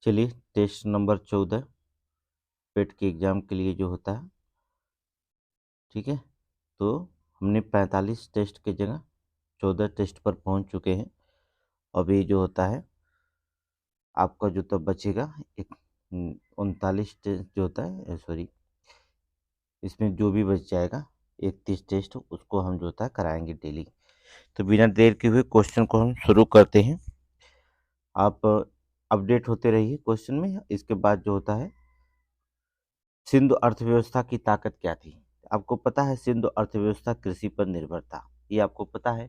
चलिए, test number 14 पेट के exam के लिए जो होता है, ठीक है? तो हमने 45 टेस्ट की जगह 14 टेस्ट पर पहुंच चुके हैं। अभी जो होता है आपका जो तब बचेगा एक 39 टेस्ट जो होता है, सॉरी, इसमें जो भी बच जाएगा 31 टेस्ट उसको हम जो होता है कराएंगे डेली। तो बिना देर के हुए क्वेश्चन को हम शुरू करते हैं। आप अपडेट होते रहिए क्वेश्चन में। इसके बाद जो होता है, सिंधु अर्थव्यवस्था की ताकत क्या थी? आपको पता है सिंधु अर्थव्यवस्था कृषि पर निर्भर था। ये आपको पता है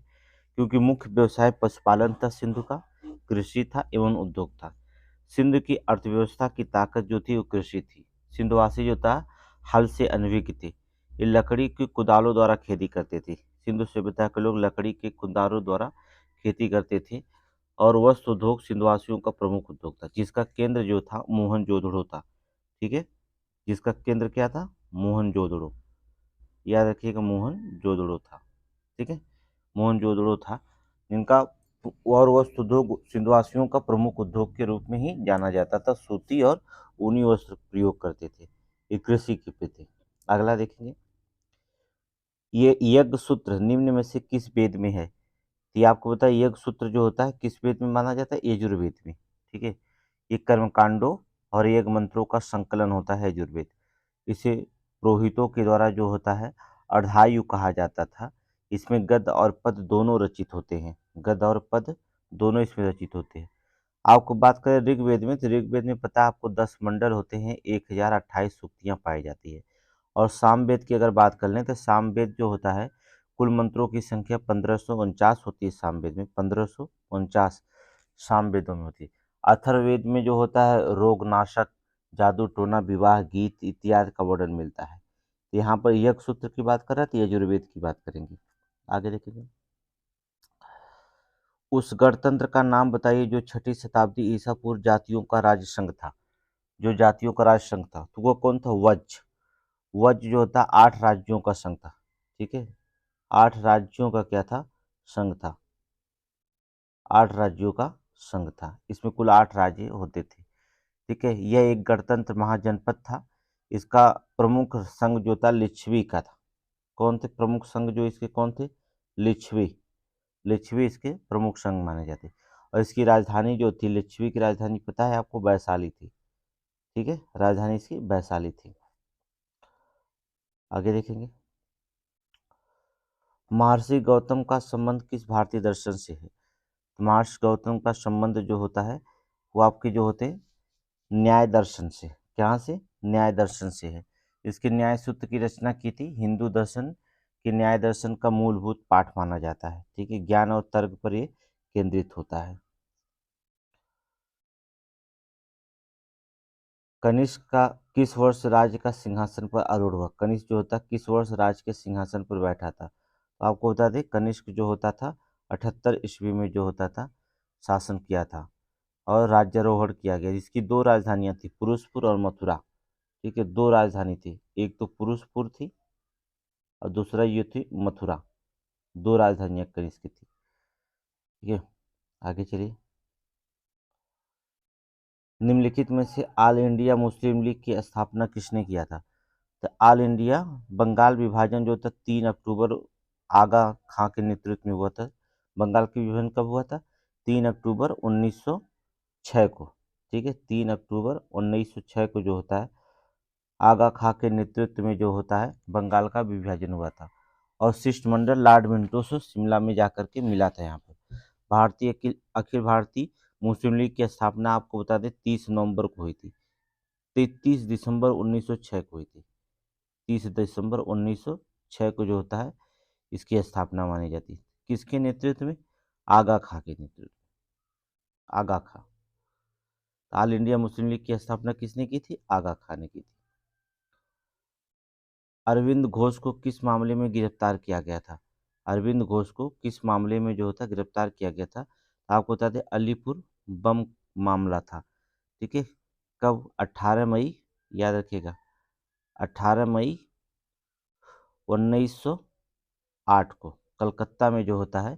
क्योंकि मुख्य व्यवसाय पशुपालन था सिंधु का, कृषि था एवं उद्योग था। सिंधु की अर्थव्यवस्था की ताकत जो थी वो कृषि थी। सिंधुवासी जो था हल से अनभिज्ञ थे। ये लकड़ी की कुदालों द्वारा खेती करते थे। सिंधु सभ्यता के लोग लकड़ी के कुदालों द्वारा खेती करते थे और वस्त्र उद्योग सिंधुवासियों का प्रमुख उद्योग था, जिसका केंद्र जो था मोहनजोदड़ो था। ठीक है, जिसका केंद्र क्या था? मोहनजोदड़ो। याद रखिएगा, मोहनजोदड़ो था। ठीक है, मोहनजोदड़ो था जिनका और वस्त्र उद्योग सिंधुवासियों का प्रमुख उद्योग के रूप में ही जाना जाता था। सूती और ऊनी वस्त्र प्रयोग करते थे। ये कृषि के पे थे। अगला देखेंगे, ये यज्ञ सूत्र निम्न में से किस वेद में है? तो ये आपको पता है यज्ञ सूत्र जो होता है किस वेद में माना जाता है? यजुर्वेद में। ठीक है, ये कर्मकांडों और यज्ञ मंत्रों का संकलन होता है यजुर्वेद। इसे पुरोहितों के द्वारा जो होता है अर्धायु कहा जाता था। इसमें गद्य और पद दोनों रचित होते हैं। गद्य और पद दोनों इसमें रचित होते हैं। आपको बात करें ऋग्वेद में, तो ऋग्वेद में पता है आपको 10 मंडल होते हैं, 1028 सूक्तियाँ पाई जाती है। और सामवेद की अगर बात कर लें तो सामवेद जो होता है कुल मंत्रों की संख्या 1549 होती है। सामवेद में 1549 सामवेदों में होती है। अथर्ववेद में जो होता है रोगनाशक, जादू टोना, विवाह, गीत इत्यादि का वर्णन मिलता है। तो यहाँ पर यज्ञ सूत्र की बात कर रहा है तो यजुर्वेद की बात करेंगे। आगे देखेंगे, उस गणतंत्र का नाम बताइए जो 6ठी शताब्दी ईसा पूर्व जातियों का राज्य संघ था। जो जातियों का राज्य संघ था तो वो कौन था? वज्ज। वज्ज जो होता 8 राज्यों का संघ था। ठीक है, 8 राज्यों का क्या था? संघ था। 8 राज्यों का संघ था। इसमें कुल 8 राज्य होते थे। ठीक है, यह एक गणतंत्र महाजनपद था। इसका प्रमुख संघ जो था लिच्छवी का था। कौन थे प्रमुख संघ जो इसके? कौन थे? लिच्छवी। लिच्छवी इसके प्रमुख संघ माने जाते। और इसकी राजधानी जो थी, लिच्छवी की राजधानी पता है आपको? वैशाली थी। ठीक है, राजधानी इसकी वैशाली थी। आगे देखेंगे, महर्षि गौतम का संबंध किस भारतीय दर्शन से है? तो महर्षि गौतम का संबंध जो होता है वो आपके जो होते हैं न्याय दर्शन से। कहाँ से? न्याय दर्शन से है। इसके न्याय सूत्र की रचना की थी। हिंदू दर्शन के न्याय दर्शन का मूलभूत पाठ माना जाता है। ठीक है, ज्ञान और तर्क पर ये केंद्रित होता है। कनिष्क का किस वर्ष राज्य का सिंहासन पर आरूढ़ हुआ? कनिष्क जो होता किस वर्ष राज्य के सिंहासन पर बैठा था? तो आपको बता दें कनिष्क जो होता था 78 ईस्वी में जो होता था शासन किया था और राज्यारोहण किया गया। इसकी 2 राजधानियां थी, पुरुषपुर और मथुरा। ठीक है, 2 राजधानी थी, एक तो पुरुषपुर थी और दूसरा ये थी मथुरा। 2 राजधानियां कनिष्क की थी। ठीक है, आगे चलिए, निम्नलिखित में से ऑल इंडिया मुस्लिम लीग की स्थापना किसने किया था? तो ऑल इंडिया बंगाल विभाजन जो था 3 अक्टूबर आगा खां के नेतृत्व में हुआ था। बंगाल के विभाजन कब हुआ था? 3 अक्टूबर 1906 को। ठीक है, 3 अक्टूबर 1906 को जो होता है आगा खां के नेतृत्व में जो होता है बंगाल का विभाजन हुआ था। और शिष्टमंडल लॉर्ड मिंटो से शिमला में जाकर के मिला था। यहाँ पर भारतीय अखिल भारतीय मुस्लिम लीग की स्थापना आपको बता दें 30 नवंबर को हुई थी। 30 दिसंबर 1906 को हुई थी। 30 दिसंबर 1906 को जो होता है इसकी स्थापना मानी जाती है। किसके नेतृत्व में? आगा खां के नेतृत्व में। आगा खां। ऑल इंडिया मुस्लिम लीग की स्थापना किसने की थी? आगा खां ने की थी। अरविंद घोष को किस मामले में गिरफ्तार किया गया था? अरविंद घोष को किस मामले में जो होता गिरफ्तार किया गया था? आपको बता दें अलीपुर बम मामला था। ठीक है, कब? 18 मई, याद रखिएगा, 18 मई 1908 को कलकत्ता में जो होता है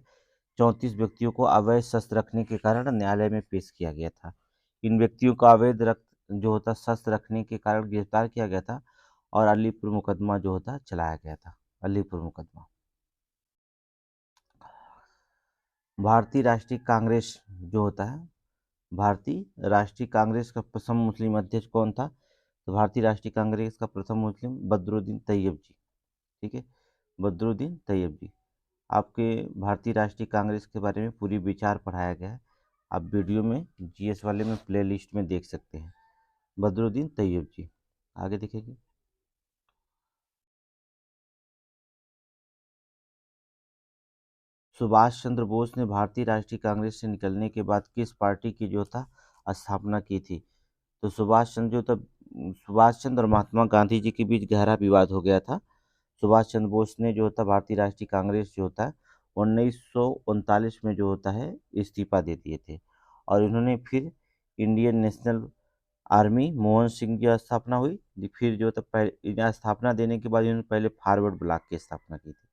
34 व्यक्तियों को अवैध शस्त्र रखने के कारण न्यायालय में पेश किया गया था। इन व्यक्तियों को अवैध जो होता शस्त्र रखने के कारण गिरफ्तार किया गया था और अलीपुर मुकदमा जो होता चलाया गया था, अलीपुर मुकदमा। भारतीय राष्ट्रीय कांग्रेस जो होता है, भारतीय राष्ट्रीय कांग्रेस का प्रथम मुस्लिम अध्यक्ष कौन था? तो भारतीय राष्ट्रीय कांग्रेस का प्रथम मुस्लिम बदरुद्दीन तैयब जी। ठीक है, बदरुद्दीन तैयब जी। आपके भारतीय राष्ट्रीय कांग्रेस के बारे में पूरी विचार पढ़ाया गया है, आप वीडियो में जीएस वाले में प्लेलिस्ट में देख सकते हैं। बदरुद्दीन तैयब जी। आगे देखेंगे। सुभाष चंद्र बोस ने भारतीय राष्ट्रीय कांग्रेस से निकलने के बाद किस पार्टी की जो था स्थापना की थी? तो सुभाष चंद्र और महात्मा गांधी जी के बीच गहरा विवाद हो गया था। सुभाष चंद्र बोस ने जो होता भारतीय राष्ट्रीय कांग्रेस जो होता है 1939 में जो होता है इस्तीफा दे दिए थे और इन्होंने फिर Indian national army Mohan Singh की स्थापना हुई। फिर जो था पहले इन्हें स्थापना देने के बाद इन्होंने पहले फॉरवर्ड ब्लॉक की स्थापना की थी।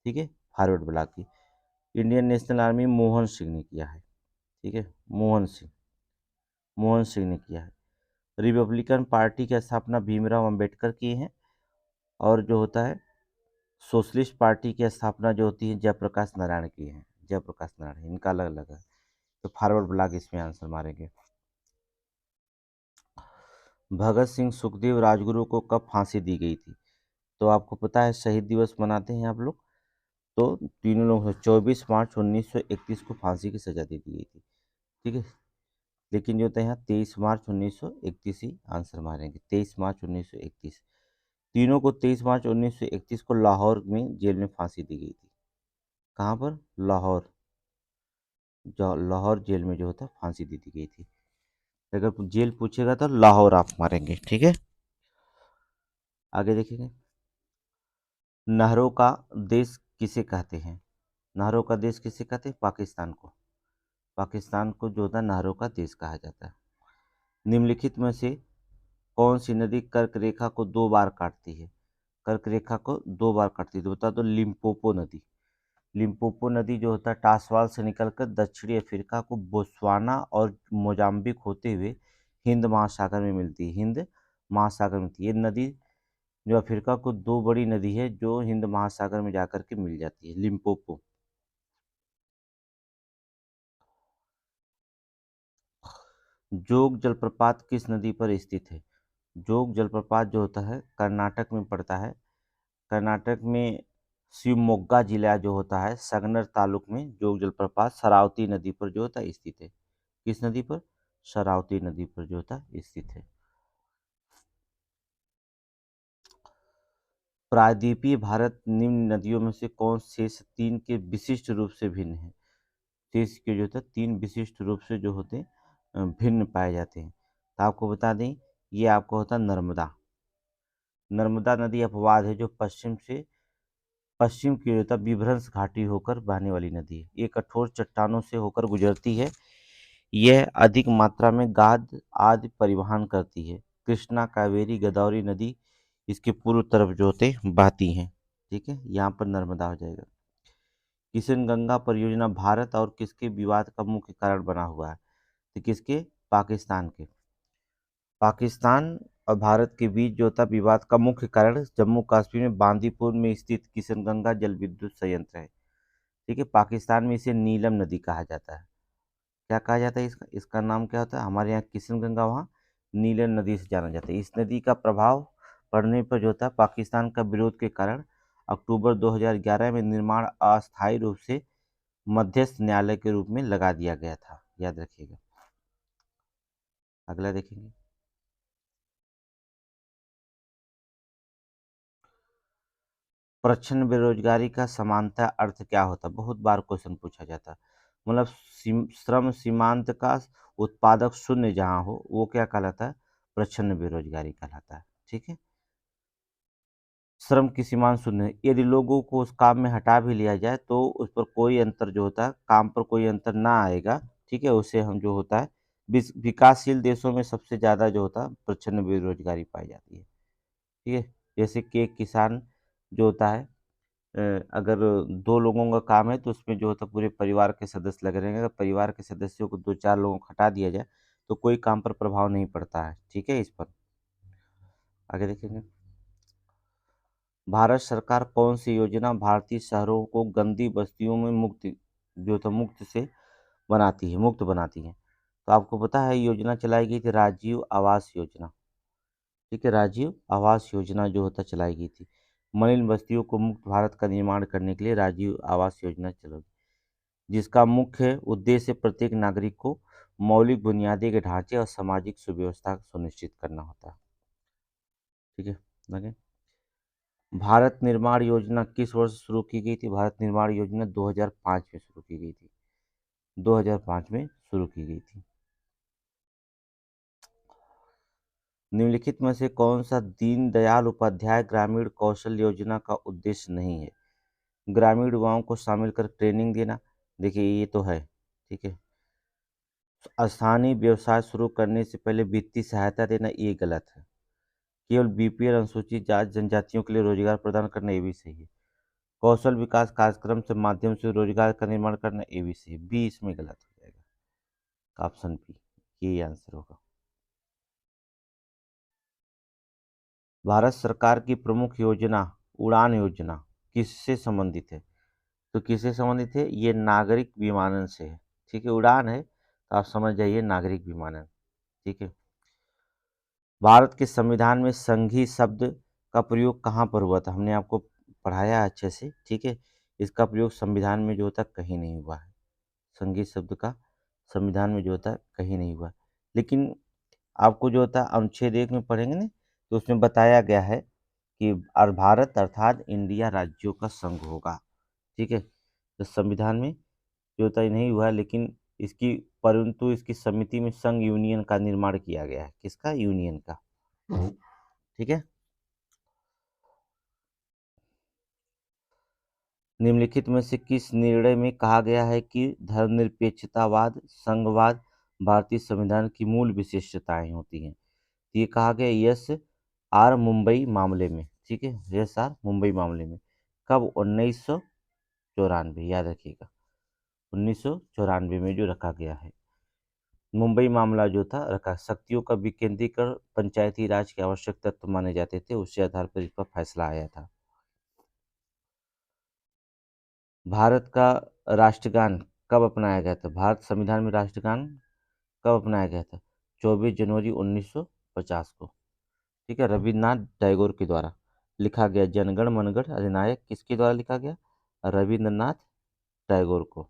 ठीक है, फॉरवर्ड ब्लॉक की Indian national army Mohan Singh ने किया है। ठीक है, मोहन सिंह ने किया है। रिपब्लिकन पार्टी की स्थापना भीमराव अंबेडकर की है और जो होता है सोशलिस्ट पार्टी की स्थापना जो होती है जयप्रकाश नारायण की है। जयप्रकाश नारायण, इनका अलग अलग है, तो फॉरवर्ड ब्लॉक इसमें आंसर मारेंगे। भगत सिंह सुखदेव राजगुरु को कब फांसी दी गई थी? तो आपको पता है शहीद दिवस मनाते हैं आप लोग, तो तीनों लोग 24 मार्च 1931 को फांसी की सजा दे दी गई थी। ठीक है, लेकिन जो होता है यहाँ 23 मार्च 1931 ही आंसर मारेंगे। 23 मार्च 1931, तीनों को 23 मार्च 1931 को लाहौर में जेल में फांसी दी गई थी। कहाँ पर? लाहौर, जो लाहौर जेल में जो होता फांसी दी गई थी। अगर जेल पूछेगा तो लाहौर आप मारेंगे। ठीक है, आगे देखेंगे। नहरों का देश किसे कहते हैं? नहरों का देश किसे कहते हैं? पाकिस्तान को। पाकिस्तान को जो होता है नहरों का देश कहा जाता है। निम्नलिखित में से कौन सी नदी कर्क रेखा को 2 बार काटती है? कर्क रेखा को 2 बार काटती है तो बता दो, लिम्पोपो नदी। लिम्पोपो नदी जो होता है ट्रांसवाल से निकलकर दक्षिणी अफ्रीका को बोत्सवाना और मोजाम्बिक होते हुए हिंद महासागर में मिलती है। हिंद महासागर में मिलती है। ये नदी जो अफ्रीका को 2 बड़ी नदी है जो हिंद महासागर में जाकर के मिल जाती है, लिम्पोपो। जोग जलप्रपात किस नदी पर स्थित है? जोग जलप्रपात जो होता है कर्नाटक में पड़ता है। कर्नाटक में शिवमोग्गा जिला जो होता है सगनर तालुक में जोग जलप्रपात शरावती नदी पर जो होता है स्थित है। किस नदी पर? शरावती नदी पर जो होता है स्थित है। प्रायद्वीपीय भारत निम्न नदियों में से कौन शेष 3 के विशिष्ट रूप से भिन्न है? शेष के जो होता है 3 विशिष्ट रूप से जो होते हैं भिन्न पाए जाते हैं। तो आपको बता दें ये आपको होता है नर्मदा। नर्मदा नदी अपवाद है जो पश्चिम की ओर विभ्रंश घाटी होकर बहने वाली नदी है। ये कठोर चट्टानों से होकर गुजरती है। यह अधिक मात्रा में गाद आदि परिवहन करती है। कृष्णा कावेरी गोदावरी नदी इसके पूर्व तरफ जो होते बहती हैं। ठीक है, यहाँ पर नर्मदा हो जाएगा। किशनगंगा परियोजना भारत और किसके विवाद का मुख्य कारण बना हुआ है? तो किसके? पाकिस्तान के। पाकिस्तान और भारत के बीच जो था विवाद का मुख्य कारण जम्मू कश्मीर में बांदीपुर में स्थित किशनगंगा जल विद्युत संयंत्र है। ठीक है, पाकिस्तान में इसे नीलम नदी कहा जाता है। क्या कहा जाता है इसका? इसका नाम क्या होता है? हमारे यहाँ किशनगंगा, वहाँ नीलम नदी से जाना जाता है। इस नदी का प्रभाव पड़ने पर जो था पाकिस्तान का विरोध के कारण अक्टूबर 2011 में निर्माण अस्थायी रूप से मध्यस्थ न्यायालय के रूप में लगा दिया गया था। याद रखिएगा। अगला देखेंगे। प्रच्छन्न बेरोजगारी का समानता अर्थ क्या होता है? बहुत बार क्वेश्चन पूछा जाता है। मतलब श्रम सीमांत का उत्पादक शून्य जहाँ हो वो क्या कहलाता है? प्रच्छन्न बेरोजगारी कहलाता है। ठीक है, श्रम की सीमांत शून्य है। यदि लोगों को उस काम में हटा भी लिया जाए तो उस पर कोई अंतर जो होता है, काम पर कोई अंतर ना आएगा। ठीक है, उसे हम जो होता है विकासशील देशों में सबसे ज़्यादा जो होता है प्रच्छन्न बेरोजगारी पाई जाती है। ठीक है, जैसे कि एक किसान जो होता है अगर 2 लोगों का काम है तो उसमें जो होता है पूरे परिवार के सदस्य लगे रहेंगे। अगर परिवार के सदस्यों को 2-4 लोगों को हटा दिया जाए तो कोई काम पर प्रभाव नहीं पड़ता है। ठीक है, इस पर आगे देखेंगे। भारत सरकार कौन सी योजना भारतीय शहरों को गंदी बस्तियों में मुक्त से बनाती है, मुक्त बनाती है? तो आपको पता है योजना चलाई गई थी राजीव आवास योजना। ठीक है, राजीव आवास योजना जो होता चलाई गई थी, मलिन बस्तियों को मुक्त भारत का निर्माण करने के लिए राजीव आवास योजना चलाई, जिसका मुख्य उद्देश्य प्रत्येक नागरिक को मौलिक बुनियादी के ढांचे और सामाजिक सुव्यवस्था सुनिश्चित करना होता है। ठीक है, आगे। भारत निर्माण योजना किस वर्ष शुरू की गई थी? भारत निर्माण योजना 2005 में शुरू की गई थी, 2005 में शुरू की गई थी। निम्नलिखित में से कौन सा दीनदयाल उपाध्याय ग्रामीण कौशल योजना का उद्देश्य नहीं है? ग्रामीण युवाओं को शामिल कर ट्रेनिंग देना, देखिए ये तो है। ठीक है, स्थानीय व्यवसाय शुरू करने से पहले वित्तीय सहायता देना, ये गलत है। केवल बीपीएल अनुसूचित जाति जनजातियों के लिए रोजगार प्रदान करना, ये भी सही है। कौशल विकास कार्यक्रम से माध्यम से रोजगार का निर्माण करना, ये भी सही है। बी इसमें गलत हो जाएगा, ऑप्शन बी ये आंसर होगा। भारत सरकार की प्रमुख योजना उड़ान योजना किससे संबंधित है? तो किससे संबंधित है? ये नागरिक विमानन से है। ठीक है, उड़ान है तो आप समझ जाइए नागरिक विमानन। ठीक है, भारत के संविधान में संघी शब्द का प्रयोग कहाँ पर हुआ था? हमने आपको पढ़ाया है अच्छे से। ठीक है, इसका प्रयोग संविधान में जो होता है कहीं नहीं हुआ है। संघी शब्द का संविधान में जो होता है कहीं नहीं हुआ, लेकिन आपको जो होता है अनुच्छेद 1 में पढ़ेंगे ना, तो उसमें बताया गया है कि और भारत अर्थात इंडिया राज्यों का संघ होगा। ठीक है, तो संविधान में जो होता है नहीं हुआ है, लेकिन इसकी परंतु इसकी समिति में संघ यूनियन का निर्माण किया गया है। किसका? यूनियन का। ठीक है, निम्नलिखित में से किस निर्णय में कहा गया है कि धर्मनिरपेक्षतावाद संघवाद भारतीय संविधान की मूल विशेषताएं होती हैं? ये कहा गया यस आर मुंबई मामले में। ठीक है, यस आर मुंबई मामले में। कब? 1994, याद रखिएगा, 1994 में जो रखा गया है मुंबई मामला जो था रखा। शक्तियों का विकेंद्रीकरण पंचायती राज के आवश्यक तत्व माने जाते थे, उसके आधार पर इस पर फैसला आया था। भारत का राष्ट्रगान कब अपनाया गया था? भारत संविधान में राष्ट्रगान कब अपनाया गया था? 24 जनवरी 1950 को। ठीक है, रविन्द्रनाथ टैगोर के द्वारा लिखा गया जनगण मनगढ़ अधिनायक किसके द्वारा लिखा गया? रविन्द्रनाथ टैगोर को,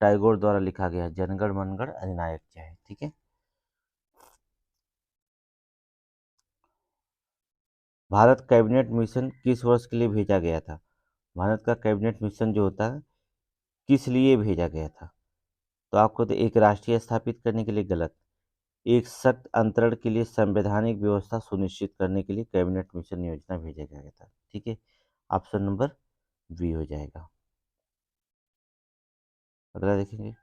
टैगोर द्वारा लिखा गया जनगण मनगढ़ अधिनायक क्या है। ठीक है, भारत कैबिनेट मिशन किस वर्ष के लिए भेजा गया था? भारत का कैबिनेट मिशन जो होता है किस लिए भेजा गया था? तो आपको तो एक राष्ट्रीय स्थापित करने के लिए गलत, एक सख्त अंतरण के लिए संवैधानिक व्यवस्था सुनिश्चित करने के लिए कैबिनेट मिशन योजना भेजा गया था। ठीक है, ऑप्शन नंबर बी हो जाएगा। अगला देखेंगे।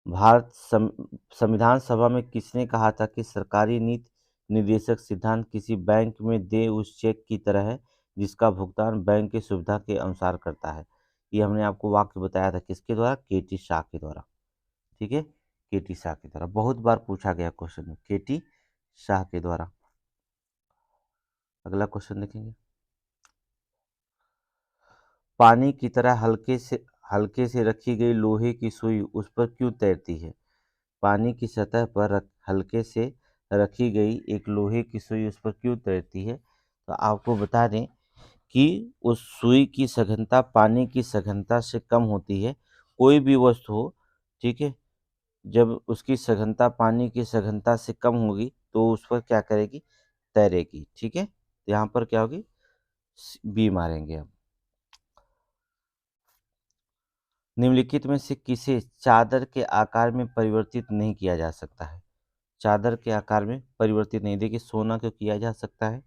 भारत संविधान सभा में किसने कहा था कि सरकारी नीति निर्देशक सिद्धांत किसी बैंक में दे उस चेक की तरह है जिसका भुगतान बैंक की सुविधा के अनुसार करता है? ये हमने आपको वाक्य बताया था किसके द्वारा? केटी शाह के द्वारा। ठीक है, केटी शाह के द्वारा बहुत बार पूछा गया क्वेश्चन में, केटी शाह के द्वारा। अगला क्वेश्चन देखेंगे। पानी की तरह हल्के से रखी गई लोहे की सुई उस पर क्यों तैरती है? पानी की सतह पर हल्के से रखी गई एक लोहे की सुई उस पर क्यों तैरती है? तो आपको बता दें कि उस सुई की सघनता पानी की सघनता से कम होती है। कोई भी वस्तु हो, ठीक है, जब उसकी सघनता पानी की सघनता से कम होगी तो उस पर क्या करेगी? तैरेगी। ठीक है, तो यहाँ पर क्या होगी? बी मारेंगे हम। निम्नलिखित में से किसे चादर के आकार में परिवर्तित नहीं किया जा सकता है? चादर के आकार में परिवर्तित नहीं, देखिए सोना को किया जा सकता है,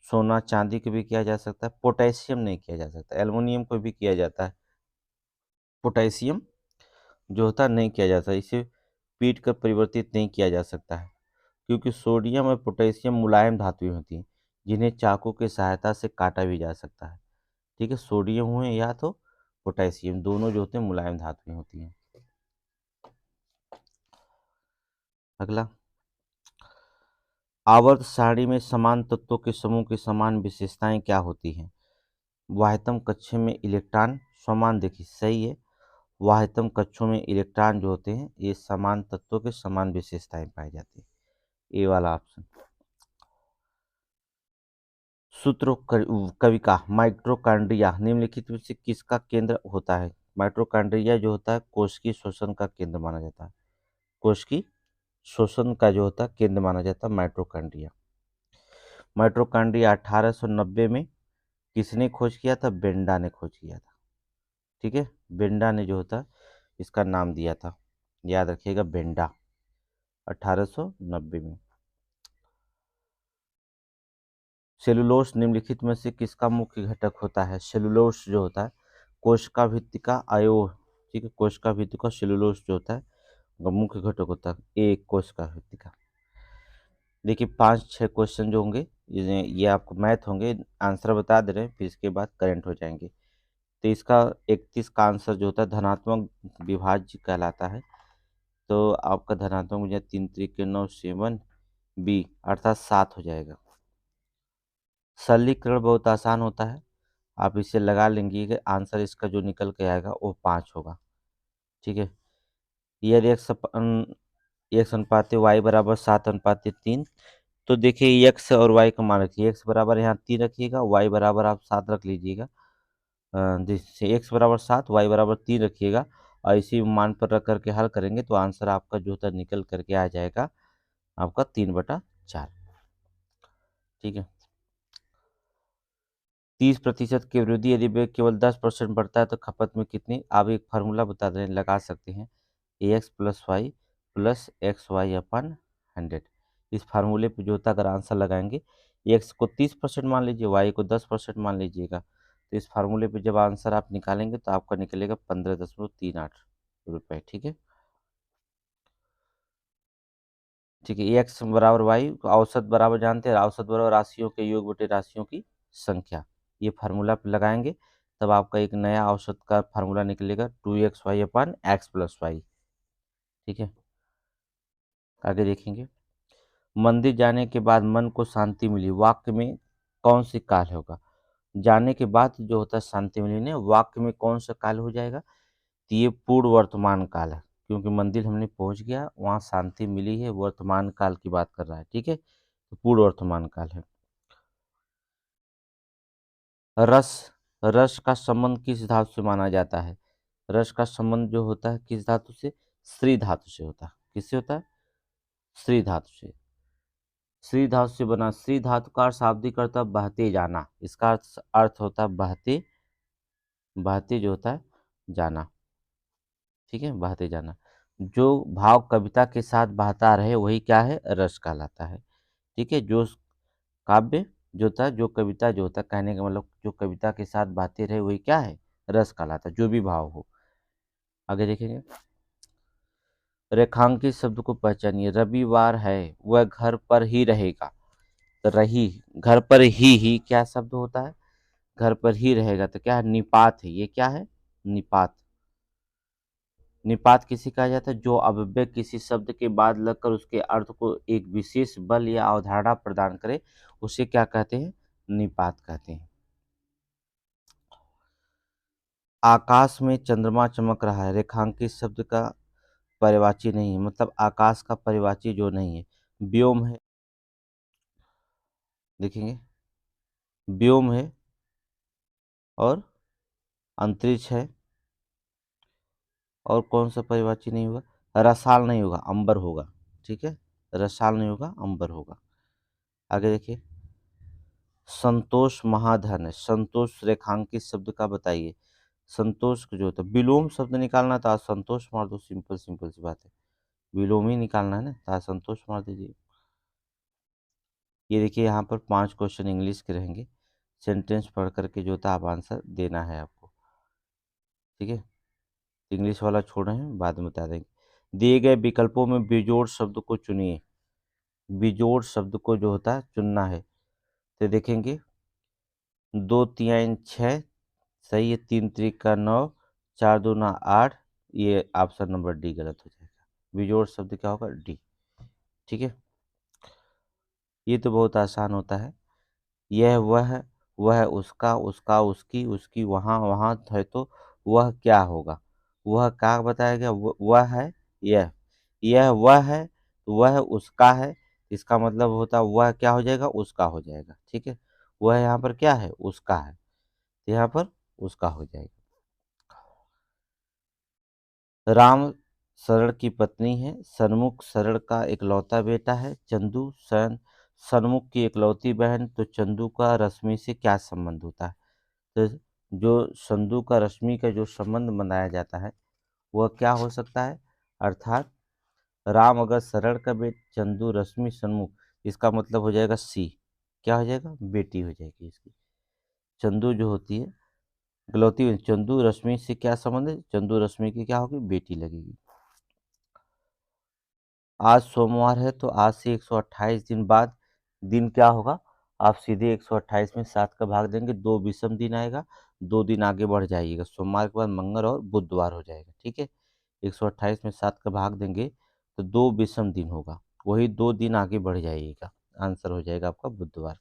सोना चांदी को भी किया जा सकता है, पोटेशियम नहीं किया जा सकता, एल्युमिनियम को भी किया जाता है, पोटेशियम जो होता है नहीं किया जाता, इसे पीट कर परिवर्तित नहीं किया जा सकता है, क्योंकि सोडियम और पोटेशियम मुलायम धातुएं होती हैं जिन्हें चाकू की सहायता से काटा भी जा सकता है। ठीक है, सोडियम हुए या तो पोटेशियम, दोनों जो होते हैं मुलायम धातुएं होती हैं। अगला, आवर्त सारणी में समान तत्वों के समूह की समान विशेषताएं क्या होती हैं? वाह्यतम कक्षे में इलेक्ट्रॉन समान, देखिए सही है, वाह्यतम कक्षों में इलेक्ट्रॉन जो होते हैं ये समान तत्वों के समान विशेषताएं पाई जाती है, ए वाला ऑप्शन। सूत्रों कविका माइटोकॉन्ड्रिया निम्नलिखित में से किसका केंद्र होता है? माइटोकॉन्ड्रिया जो होता है कोशिकीय श्वसन का केंद्र माना जाता है, कोशिकीय श्वसन का जो होता है केंद्र माना जाता है माइटोकॉन्ड्रिया। माइटोकॉन्ड्रिया 1890 में किसने खोज किया था? बेंडा ने खोज किया था, ठीक है, बेंडा ने जो होता है इसका नाम दिया था, याद रखिएगा बेंडा, 1890 में। सेलुलोस निम्नलिखित में से किसका मुख्य घटक होता है? सेलुलोस जो होता है कोशिका भित्तिका अवयव, ठीक है, कोशिका भित्तिका सेलुलोस जो होता है वो मुख्य घटक होता है, एक कोशिका भित्तिका। देखिए 5-6 क्वेश्चन जो होंगे ये आपको मैथ होंगे, आंसर बता दे रहे हैं, फिर इसके बाद करंट हो जाएंगे। तो इसका 31 का आंसर जो होता है धनात्मक विभाज्य कहलाता है, तो आपका धनात्मक मुझे 3 3 9 7 बी अर्थात 7 हो जाएगा। सरलीकरण बहुत आसान होता है, आप इसे लगा लेंगे कि आंसर इसका जो निकल के आएगा वो 5 होगा, ठीक है। यदि एक्स अनुपात वाई बराबर 7:3, तो देखिए एक्स और वाई का मान रखिए, एक्स बराबर यहाँ 3 रखिएगा, वाई बराबर आप 7 रख लीजिएगा, जैसे एक्स बराबर 7 वाई बराबर 3 रखिएगा और इसी मान पर रख करके हल करेंगे तो आंसर आपका जो होता है निकल करके आ जाएगा आपका 3/4, ठीक है। 30% के विरोधी यदि वेग केवल 10% बढ़ता है तो खपत में कितनी, आप एक फार्मूला बता दें, लगा सकते हैं, ax + y + xy/100। इस फार्मूले पे जो होता है अगर आंसर लगाएंगे, एक्स को 30% मान लीजिए, वाई को 10% मान लीजिएगा, तो इस फार्मूले पे जब आंसर आप निकालेंगे तो आपका निकलेगा 15.38 रुपये, ठीक है। ठीक है, एक्स बराबर वाई, औसत बराबर जानते हैं, औसत बराबर राशियों के योग बटे राशियों की संख्या, ये फार्मूला पे लगाएंगे तब आपका एक नया औसत का फार्मूला निकलेगा 2xy/x + y, ठीक है। आगे देखेंगे, मंदिर जाने के बाद मन को शांति मिली, वाक्य में कौन सी काल होगा? जाने के बाद जो होता है शांति मिली ने, वाक्य में कौन सा काल हो जाएगा? तो ये पूर्व वर्तमान काल है, क्योंकि मंदिर हमने पहुंच गया, वहाँ शांति मिली है, वर्तमान काल की बात कर रहा है, ठीक है, तो पूर्व वर्तमान काल है। रस, रस का संबंध किस धातु से माना जाता है? रस का संबंध जो होता है किस धातु से? श्री धातु से होता है, किससे होता है? श्री धातु से। श्री धातु से बना, श्री धातु का शाब्दिक अर्थ है बहते जाना, इसका अर्थ होता है बहते, बहते जो होता है जाना, ठीक है, बहते जाना। जो भाव कविता के साथ बहता रहे वही क्या है? रस कहलाता है, ठीक है। जो काव्य जो होता है, जो कविता जो होता है, कहने का मतलब जो कविता के साथ बहते रहे वही क्या है? रस कहलाता है, जो भी भाव हो। आगे देखेंगे, रेखांकित शब्द को पहचानिए, रविवार है वह घर पर ही रहेगा, तो रही, घर पर ही क्या शब्द होता है? घर पर ही रहेगा, तो क्या है? निपात है, ये क्या है? निपात। निपात किसे कहा जाता है? जो अव्यय किसी शब्द के बाद लगकर उसके अर्थ को एक विशेष बल या अवधारणा प्रदान करे उसे क्या कहते हैं? निपात कहते हैं। आकाश में चंद्रमा चमक रहा है, रेखांकित शब्द का पर्यायवाची नहीं है, मतलब आकाश का पर्यायवाची जो नहीं है, व्योम है, देखेंगे व्योम है और अंतरिक्ष है, और कौन सा पर्यायवाची नहीं होगा? रसाल नहीं होगा, अंबर होगा, ठीक है, रसाल नहीं होगा, अंबर होगा। आगे देखिए, संतोष महाधन है, संतोष रेखांकित शब्द का बताइए। संतोष जो होता है, विलोम शब्द निकालना था, संतोष मार दो, सिंपल सिंपल सी बात है, विलोम ही निकालना है ना, तो संतोष मार दीजिए। ये देखिए यहाँ पर 5 क्वेश्चन इंग्लिश के रहेंगे, सेंटेंस पढ़ करके जो होता है आप आंसर देना है आपको, ठीक है। इंग्लिश वाला छोड़ रहे हैं, बाद में बता देंगे। दिए गए विकल्पों में बेजोड़ शब्द को चुनिए, बेजोड़ शब्द को जो होता है चुनना है, तो देखेंगे 2 3 6 सही है, 3 3 9, 4 2 8, ये ऑप्शन नंबर डी गलत हो जाएगा, बेजोड़ शब्द क्या होगा? डी। ठीक है, ये तो बहुत आसान होता है। यह वह उसका, उसका उसकी, उसकी वहाँ, वहाँ है तो वह क्या होगा? वह क्या बताया गया? वह है यह वह है तो वह उसका है, इसका मतलब होता है वह क्या हो जाएगा? उसका हो जाएगा। ठीक है, वह यहाँ पर क्या है? उसका है, तो यहाँ पर उसका हो जाएगा। राम शरण की पत्नी है, सन्मुख शरण का इकलौता बेटा है, चंदू सन्मुख की इकलौती बहन, तो चंदू का रश्मि से क्या संबंध होता है? तो जो संधु का रश्मि का जो संबंध बनाया जाता है वह क्या हो सकता है? अर्थात राम अगर शरण का चंदू रश्मि सन्मुख, इसका मतलब हो जाएगा सी, क्या हो जाएगा? बेटी हो जाएगी इसकी। चंदू जो होती है गलौती में, चंदू रश्मि से क्या संबंध है? चंदू रश्मि की क्या होगी? बेटी लगेगी। आज सोमवार है तो आज से 128 दिन बाद दिन क्या होगा? आप सीधे 128 में 7 का भाग देंगे, 2 विषम दिन आएगा, 2 दिन आगे बढ़ जाइएगा, सोमवार के बाद मंगल और बुधवार हो जाएगा। ठीक है, 128 में 7 का भाग देंगे तो 2 विषम दिन होगा, वही 2 दिन आगे बढ़ जाइएगा, आंसर हो जाएगा आपका बुधवार।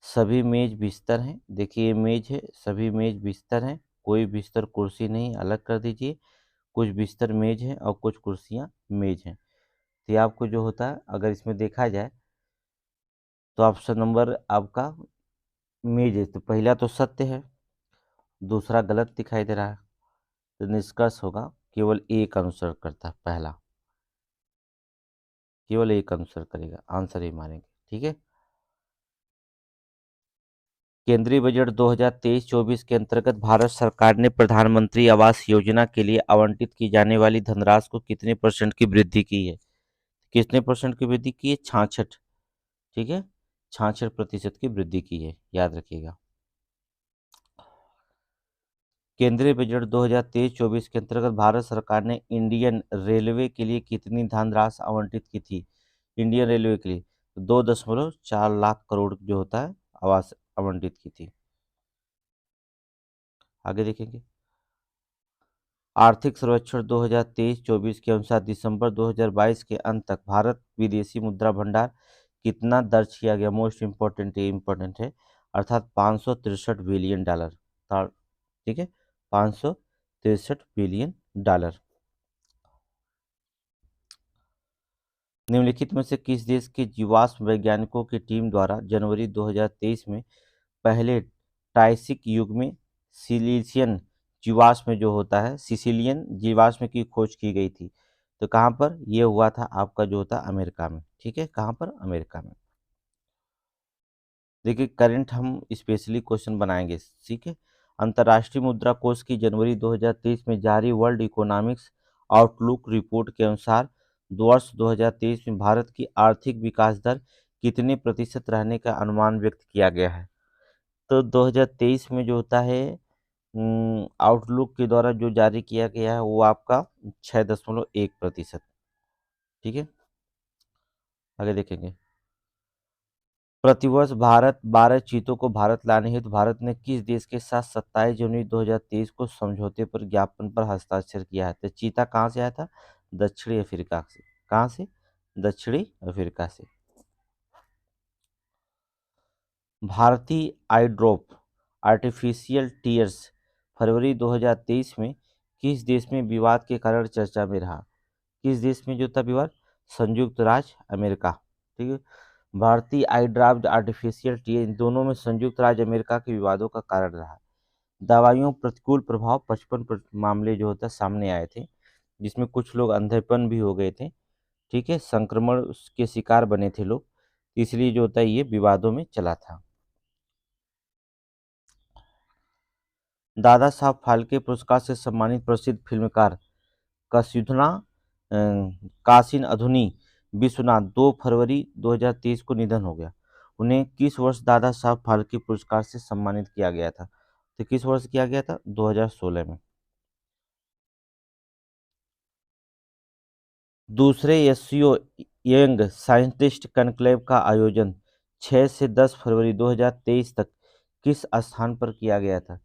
सभी मेज बिस्तर हैं, देखिए ये मेज है, सभी मेज बिस्तर हैं, कोई बिस्तर कुर्सी नहीं, अलग कर दीजिए। कुछ बिस्तर मेज हैं और कुछ कुर्सियाँ मेज हैं। तो ये आपको जो होता है अगर इसमें देखा जाए तो ऑप्शन नंबर आपका मेज है, तो पहला तो सत्य है, दूसरा गलत दिखाई दे रहा है, तो निष्कर्ष होगा केवल एक अनुसरण करता है, पहला केवल एक अनुसरण करेगा, आंसर ही मानेंगे। ठीक है, केंद्रीय बजट 2023-24 के अंतर्गत भारत सरकार ने प्रधानमंत्री आवास योजना के लिए आवंटित की जाने वाली धनराशि को कितने परसेंट की वृद्धि की है? कितने परसेंट की वृद्धि की है? 66। ठीक है, 66% की वृद्धि की है, याद रखिएगा। केंद्रीय बजट 2023-24 के अंतर्गत भारत सरकार ने इंडियन रेलवे के लिए कितनी धनराशि आवंटित की थी? इंडियन रेलवे के लिए 2.4 लाख करोड़ जो होता है आवास आवंटित की थी। आगे देखेंगे, आर्थिक सर्वेक्षण 2023-24 के अनुसार दिसंबर 2022 के अंत तक भारत विदेशी मुद्रा भंडार कितना दर्ज किया गया? मोस्ट इम्पोर्टेंट, ये इम्पोर्टेंट है, अर्थात 563 बिलियन डॉलर। ठीक है, 563 बिलियन डॉलर। निम्नलिखित में से किस देश के जीवाश्म वैज्ञानिकों की टीम द्वारा जनवरी 2023 में पहले ट्राइसिक युग में सिलिशियन जीवाश्म जो होता है, सिसिलियन जीवाश्म की खोज की गई थी? तो कहाँ पर ये हुआ था? आपका जो होता है अमेरिका में। ठीक है, कहाँ पर? अमेरिका में। देखिए करंट हम स्पेशली क्वेश्चन बनाएंगे। ठीक है, अंतर्राष्ट्रीय मुद्रा कोष की जनवरी 2023 में जारी वर्ल्ड इकोनॉमिक्स आउटलुक रिपोर्ट के अनुसार वर्ष 2023 में भारत की आर्थिक विकास दर कितने प्रतिशत रहने का अनुमान व्यक्त किया गया है? तो 2023 में जो होता है आउटलुक के द्वारा जो जारी किया गया है वो आपका 6.1%। ठीक है, आगे देखेंगे, प्रतिवर्ष भारत 12 चीतों को भारत लाने हेतु भारत ने किस देश के साथ 27 जनवरी 2023 को समझौते पर ज्ञापन पर हस्ताक्षर किया है? तो चीता कहाँ से आया था? दक्षिणी अफ्रीका से। कहाँ से? दक्षिणी अफ्रीका से। भारतीय आई ड्रॉप आर्टिफिशियल टीयर्स फरवरी 2023 में किस देश में विवाद के कारण चर्चा में रहा? किस देश में जो था विवाद? संयुक्त राज्य अमेरिका। ठीक है, भारतीय आई ड्रॉप आर्टिफिशियल टीयर, इन दोनों में संयुक्त राज्य अमेरिका के विवादों का कारण रहा। दवाइयों प्रतिकूल प्रभाव 55 मामले जो होता सामने आए थे, जिसमें कुछ लोग अंधेपन भी हो गए थे। ठीक है, संक्रमण के शिकार बने थे लोग, इसलिए जो होता है ये विवादों में चला था। दादा साहब फाल्के पुरस्कार से सम्मानित प्रसिद्ध फिल्मकार कसूधना कासिन अधुनी विश्वनाथ 2 फरवरी 2023 को निधन हो गया। उन्हें किस वर्ष दादा साहब फाल्के पुरस्कार से सम्मानित किया गया था? तो किस वर्ष किया गया था? 2016 में। दूसरे एशियो यंग साइंटिस्ट कनक्लेव का आयोजन 6 से 10 फरवरी 2023 तक किस स्थान पर किया गया था?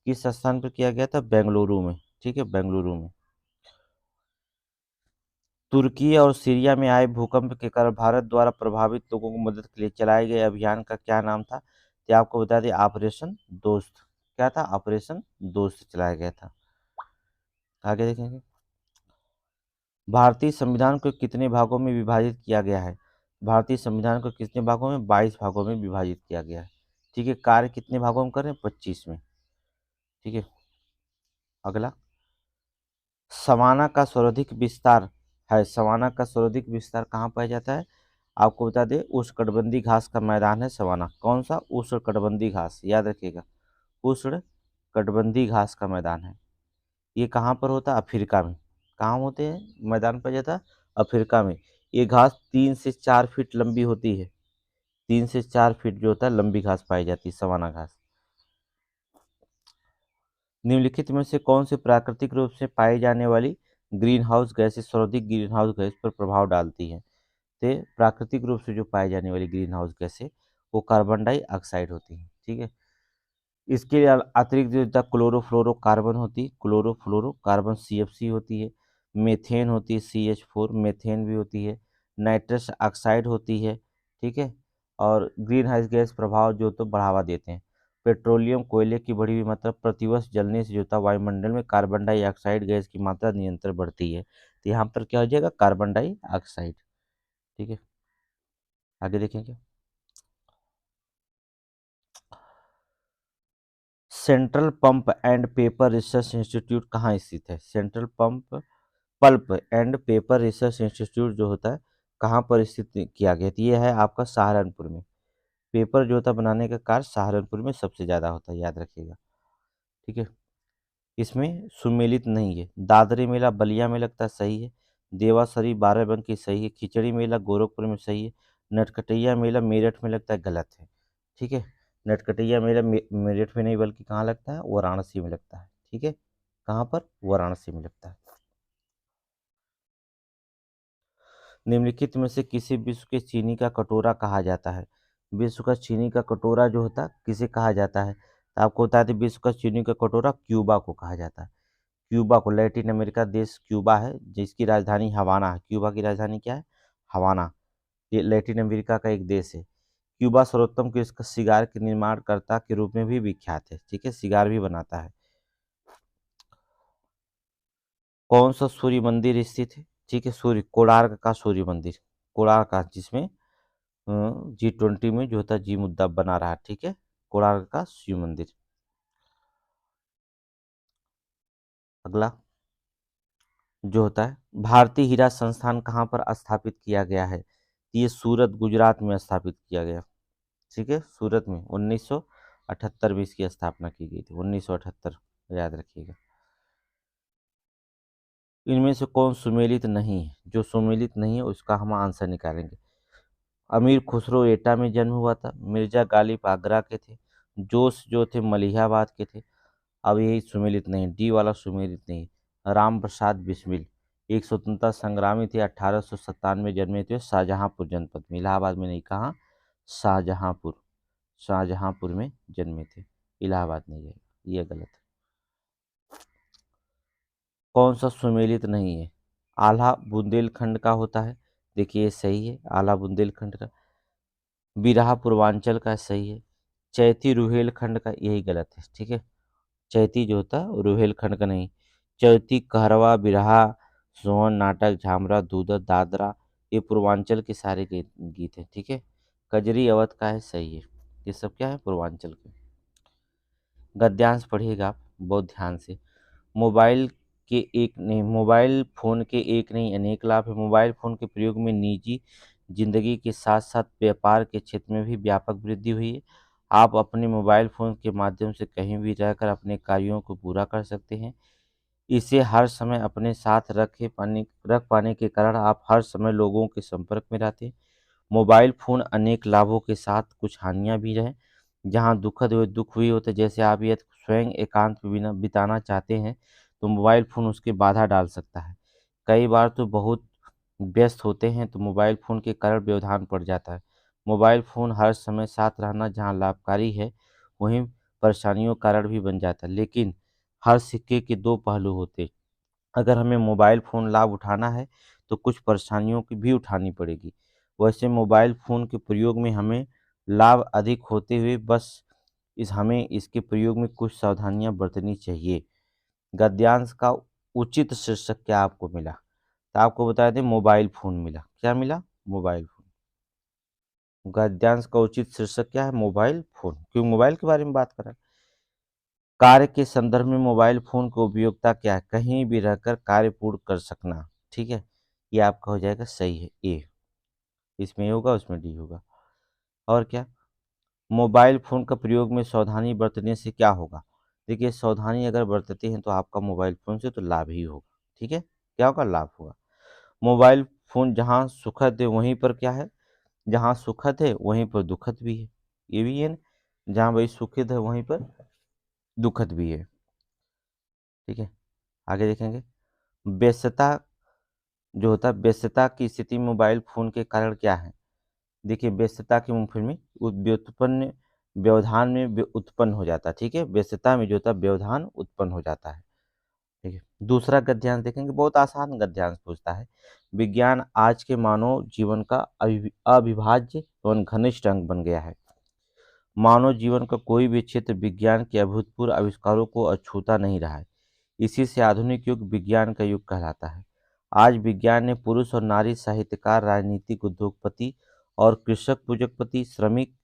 किस स्थान पर किया गया था? बेंगलुरु में। ठीक है, बेंगलुरु में। तुर्की और सीरिया में आए भूकंप के कारण भारत द्वारा प्रभावित लोगों को मदद के लिए चलाए गए अभियान का क्या नाम था? तो आपको बता दें, ऑपरेशन दोस्त। क्या था? ऑपरेशन दोस्त चलाया गया था। आगे देखेंगे। भारतीय संविधान को कितने भागों में विभाजित किया गया है? भारतीय संविधान को कितने भागों में? 22 भागों में विभाजित किया गया है। ठीक है। कार्य कितने भागों में कर रहे हैं? 25 में। ठीक है। अगला, सवाना का सर्वाधिक विस्तार है। सवाना का सर्वाधिक विस्तार कहाँ पाया जाता है? आपको बता दें, उष्णकटिबंधीय घास का मैदान है सवाना। कौन सा? उष्णकटिबंधीय घास, याद रखिएगा, उष्णकटिबंधीय घास का मैदान है। ये कहाँ पर होता है? अफ्रीका में। कहाँ होते हैं मैदान पाया जाता है? अफ्रीका में। ये घास 3 से 4 फीट लंबी होती है। 3 से 4 फीट जो होता है लंबी घास पाई जाती है, सवाना घास। निम्नलिखित में से कौन से प्राकृतिक रूप से पाई जाने वाली ग्रीन हाउस गैसें सर्वाधिक ग्रीन हाउस गैस पर प्रभाव डालती हैं? तो प्राकृतिक रूप से जो पाई जाने वाली ग्रीन हाउस गैसें वो कार्बन डाइऑक्साइड होती हैं। ठीक है। इसके अतिरिक्त जो होता है क्लोरोफ्लोरोकार्बन होती है, क्लोरोफ्लोरोकार्बन CFC होती है, मेथेन होती है CH4, मेथेन भी होती है, नाइट्रस ऑक्साइड होती है। ठीक है। और ग्रीन हाउस गैस प्रभाव जो तो बढ़ावा देते हैं। पेट्रोलियम कोयले की बढ़ी हुई मात्रा प्रतिवर्ष जलने से जो होता है वायुमंडल में कार्बन डाइऑक्साइड गैस की मात्रा निरंतर बढ़ती है। तो यहाँ पर क्या हो जाएगा? Carbon dioxide. ठीक है। आगे देखेंगे। Central pump and paper research institute कहाँ स्थित है? Central pump pulp and paper research institute जो होता है कहाँ पर स्थित किया गया? तो ये है आपका सहारनपुर में। पेपर जो होता है बनाने का कार्य सहारनपुर में सबसे ज़्यादा होता है, याद रखिएगा। ठीक है। इसमें सुमेलित नहीं है। दादरी मेला बलिया में लगता है, सही है। देवासरी बाराबंकी सही है। खिचड़ी मेला गोरखपुर में सही है। नटकटिया मेला मेरठ में लगता है, गलत है। ठीक है। नटकटिया मेला मेरठ में नहीं बल्कि कहाँ लगता है? वाराणसी में लगता है। ठीक है। कहाँ पर? वाराणसी में लगता है। निम्नलिखित में से किसी विश्व के चीनी का कटोरा कहा जाता है? विश्व का चीनी का कटोरा जो होता है किसे कहा जाता है? तो आपको बता दें, विश्व का चीनी का कटोरा क्यूबा को कहा जाता है। क्यूबा को, लैटिन अमेरिका देश क्यूबा है जिसकी राजधानी हवाना है। क्यूबा की राजधानी क्या है? हवाना। ये लैटिन अमेरिका का एक देश है। क्यूबा सर्वोत्तम कृष्ण का सिगार के निर्माणकर्ता के रूप में भी विख्यात है। ठीक है। सिगार भी बनाता है। कौन सा सूर्य मंदिर स्थित है? ठीक है। सूर्य कोणार्क का सूर्य मंदिर, कोणार्क का, जिसमें G20 में जो होता है जी मुद्दा बना रहा है। ठीक है। कोणार्क का शिव मंदिर। अगला जो होता है, भारतीय हीरा संस्थान कहाँ पर स्थापित किया गया है? ये सूरत गुजरात में स्थापित किया गया। ठीक है। सूरत में 1978 में इसकी स्थापना की गई थी, 1978, याद रखिएगा। इनमें से कौन सुमेलित नहीं है? जो सुमेलित नहीं है उसका हम आंसर निकालेंगे। अमीर खुसरो एटा में जन्म हुआ था। मिर्जा गालिब आगरा के थे। जोश जो थे मलिहाबाद के थे। अब यही सुमेलित नहीं, डी वाला सुमेलित नहीं। राम प्रसाद बिस्मिल एक स्वतंत्रता संग्रामी थे, 1897 जन्मे थे, शाहजहांपुर जनपद में, इलाहाबाद में नहीं, कहाँ? शाहजहांपुर, शाहजहांपुर में जन्मे थे, इलाहाबाद नहीं है, ये गलत है। कौन सा सुमेलित नहीं है? आल्हा बुंदेलखंड का होता है। देखिए ये सही है, आल्हा बुंदेलखंड का। बिरहा पूर्वांचल का सही है। चैती रुहेलखंड का, यही गलत है। ठीक है। चैती जो होता है रुहेलखंड का नहीं। चैती, कहरवा, बिरहा, सोहन, नाटक, झामरा, दूधर, दादरा, ये पूर्वांचल के सारे गीत हैं। ठीक है। कजरी अवध का है, सही है। ये सब क्या है? पूर्वांचल के। गद्यांश पढ़िएगा आप बहुत ध्यान से। मोबाइल के एक नहीं, मोबाइल फ़ोन के एक नहीं अनेक लाभ है। मोबाइल फ़ोन के प्रयोग में निजी जिंदगी के साथ साथ व्यापार के क्षेत्र में भी व्यापक वृद्धि हुई है। आप अपने मोबाइल फ़ोन के माध्यम से कहीं भी रहकर अपने कार्यों को पूरा कर सकते हैं। इसे हर समय अपने साथ रख पाने के कारण आप हर समय लोगों के संपर्क में रहते हैं। मोबाइल फ़ोन अनेक लाभों के साथ कुछ हानियाँ भी हैं। जहाँ दुखद हुए दुख हुई होते, जैसे आप यदि स्वयं एकांत में बिना बिताना चाहते हैं तो मोबाइल फ़ोन उसके बाधा डाल सकता है। कई बार तो बहुत व्यस्त होते हैं तो मोबाइल फ़ोन के कारण व्यवधान पड़ जाता है। मोबाइल फ़ोन हर समय साथ रहना जहाँ लाभकारी है वहीं परेशानियों का कारण भी बन जाता है। लेकिन हर सिक्के के दो पहलू होते हैं। अगर हमें मोबाइल फ़ोन लाभ उठाना है तो कुछ परेशानियों की भी उठानी पड़ेगी। वैसे मोबाइल फ़ोन के प्रयोग में हमें लाभ अधिक होते हुए बस हमें इसके प्रयोग में कुछ सावधानियां बरतनी चाहिए। गद्यांश का उचित शीर्षक क्या आपको मिला? तो आपको बता दें मोबाइल फ़ोन मिला। क्या मिला? Mobile phone. गद्यांश का उचित शीर्षक क्या है? Mobile phone. क्यों मोबाइल के बारे में बात कर रहे हैं? कार्य के संदर्भ में मोबाइल फ़ोन की उपयोगिता क्या है? कहीं भी रहकर कार्य पूर्ण कर सकना। ठीक है, ये आपका हो जाएगा सही है ए। इसमें ए होगा, उसमें डी होगा। और क्या? मोबाइल फ़ोन का प्रयोग में सावधानी बरतने से क्या होगा? देखिए, सावधानी अगर बरतते हैं तो आपका मोबाइल फ़ोन से तो लाभ ही होगा। ठीक है, क्या होगा? लाभ होगा। मोबाइल फ़ोन जहाँ सुखद है वहीं पर क्या है? जहाँ सुखद है वहीं पर दुखद भी है। ये भी है ना, जहाँ भाई सुखद है वहीं पर दुखद भी है। ठीक है, आगे देखेंगे। व्यस्तता जो होता है, व्यस्तता की स्थिति में मोबाइल फ़ोन के कारण क्या है? देखिए, व्यस्तता के मुंह में व्युत्पन्न व्यवधान में उत्पन्न हो जाता है। ठीक है, व्यस्तता में जो होता है व्यवधान उत्पन्न हो जाता है। ठीक है, दूसरा गद्यांश देखेंगे, बहुत आसान गद्यांश पूछता है। विज्ञान आज के मानव जीवन का अविभाज्य एवं घनिष्ठ अंग बन गया है। मानव जीवन का कोई भी क्षेत्र विज्ञान के अभूतपूर्व आविष्कारों को अछूता नहीं रहा है। इसी से आधुनिक युग विज्ञान का युग कहलाता है। आज विज्ञान ने पुरुष और नारी, साहित्यकार, राजनीतिक, उद्योगपति और कृषक, पूजकपति, श्रमिक,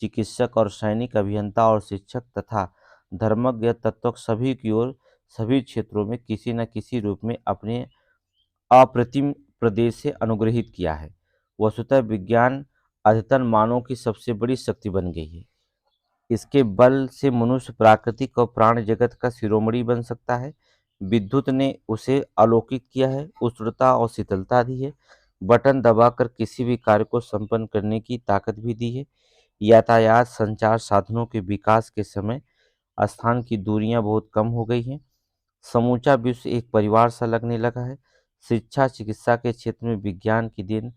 चिकित्सक और सैनिक, अभियंता और शिक्षक तथा धर्मज्ञ, तत्वज्ञ सभी की ओर सभी क्षेत्रों में किसी न किसी रूप में अपने अप्रतिम प्रदेश से अनुग्रहित किया है। वस्तुतः विज्ञान अद्यतन मानव की सबसे बड़ी शक्ति बन गई है। इसके बल से मनुष्य प्राकृतिक और प्राण जगत का शिरोमणि बन सकता है। विद्युत ने उसे अलौकिक किया है, उष्णता और शीतलता दी है, बटन दबाकर किसी भी कार्य को संपन्न करने की ताकत भी दी है। यातायात संचार साधनों के विकास के समय स्थान की दूरियां बहुत कम हो गई हैं। समूचा विश्व एक परिवार सा लगने लगा है। शिक्षा चिकित्सा के क्षेत्र में विज्ञान की देन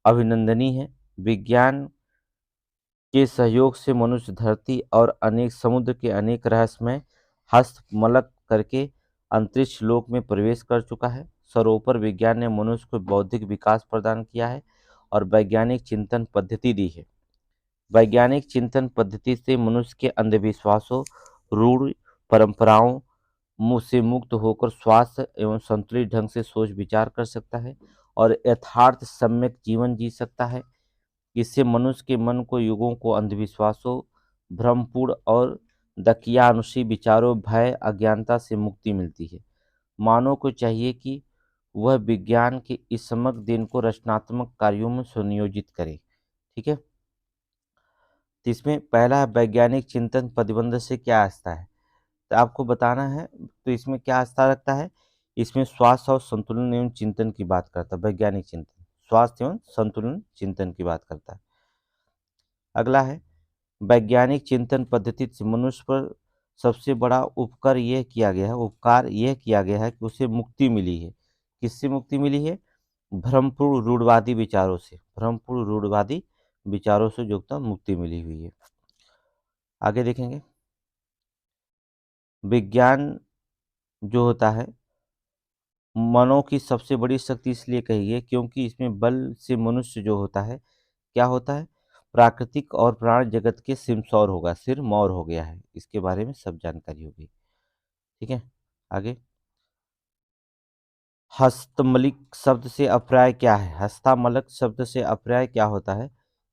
अभिनंदनीय है। विज्ञान के सहयोग से मनुष्य धरती और अनेक समुद्र के अनेक रहस्यमय हस्तमलक करके अंतरिक्ष लोक में प्रवेश कर चुका है। सर्वोपर विज्ञान ने मनुष्य को बौद्धिक विकास प्रदान किया है और वैज्ञानिक चिंतन पद्धति दी है। वैज्ञानिक चिंतन पद्धति से मनुष्य के अंधविश्वासों, रूढ़ परंपराओं से मुक्त होकर स्वास्थ्य एवं संतुलित ढंग से सोच विचार कर सकता है और यथार्थ सम्यक जीवन जी सकता है। इससे मनुष्य के मन को युगों को अंधविश्वासों, भ्रमपूर्ण और दकियानुसी विचारों, भय, अज्ञानता से मुक्ति मिलती है। मानव को चाहिए कि वह विज्ञान के इस समग्र दिन को रचनात्मक कार्यों में सुनियोजित करे। ठीक है, तो इसमें पहला है वैज्ञानिक चिंतन प्रतिबंध से क्या आस्था है? तो आपको बताना है। तो इसमें क्या आस्था रखता है? इसमें स्वास्थ्य और संतुलन एवं चिंतन की बात करता है। वैज्ञानिक चिंतन स्वास्थ्य एवं संतुलन चिंतन की बात करता है। अगला है वैज्ञानिक चिंतन पद्धति से मनुष्य पर सबसे बड़ा उपकार यह किया गया है कि उसे मुक्ति मिली है। किससे मुक्ति मिली है? भ्रमपूर्ण रूढ़वादी विचारों से। भ्रमपूर्ण रूढ़वादी विचारों से जो मुक्ति मिली हुई है। आगे देखेंगे, विज्ञान जो होता है मनो की सबसे बड़ी शक्ति इसलिए कही है क्योंकि इसमें बल से मनुष्य जो होता है क्या होता है? प्राकृतिक और प्राण जगत के सिरमौर होगा, सिरमौर हो गया है। इसके बारे में सब जानकारी होगी। ठीक है, आगे हस्तमलिक शब्द से अप्राय क्या है? हस्तामलक शब्द से अप्राय क्या होता है?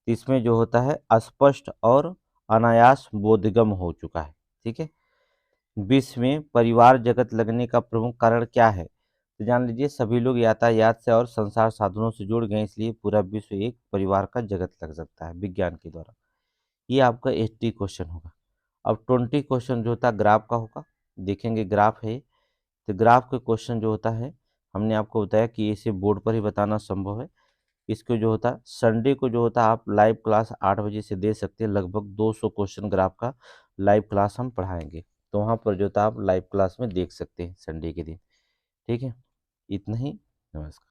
इसमें जो होता है अस्पष्ट और अनायास बोधगम्य हो चुका है। ठीक है, विश्व में परिवार जगत लगने का प्रमुख कारण क्या है? तो जान लीजिए, सभी लोग यातायात से और संसार साधनों से जुड़ गए, इसलिए पूरा विश्व एक परिवार का जगत लग सकता है विज्ञान के द्वारा। ये आपका 80 क्वेश्चन होगा। अब 20 क्वेश्चन जो होता है ग्राफ का होगा। देखेंगे ग्राफ है, तो ग्राफ के क्वेश्चन जो होता है हमने आपको बताया कि इसे बोर्ड पर ही बताना संभव है। इसको जो होता है संडे को जो होता है आप लाइव क्लास 8 बजे से दे सकते हैं। लगभग 200 क्वेश्चन ग्राफ का लाइव क्लास हम पढ़ाएंगे, तो वहाँ पर जो होता है आप लाइव क्लास में देख सकते हैं संडे के दिन। ठीक है, इतना ही। नमस्कार।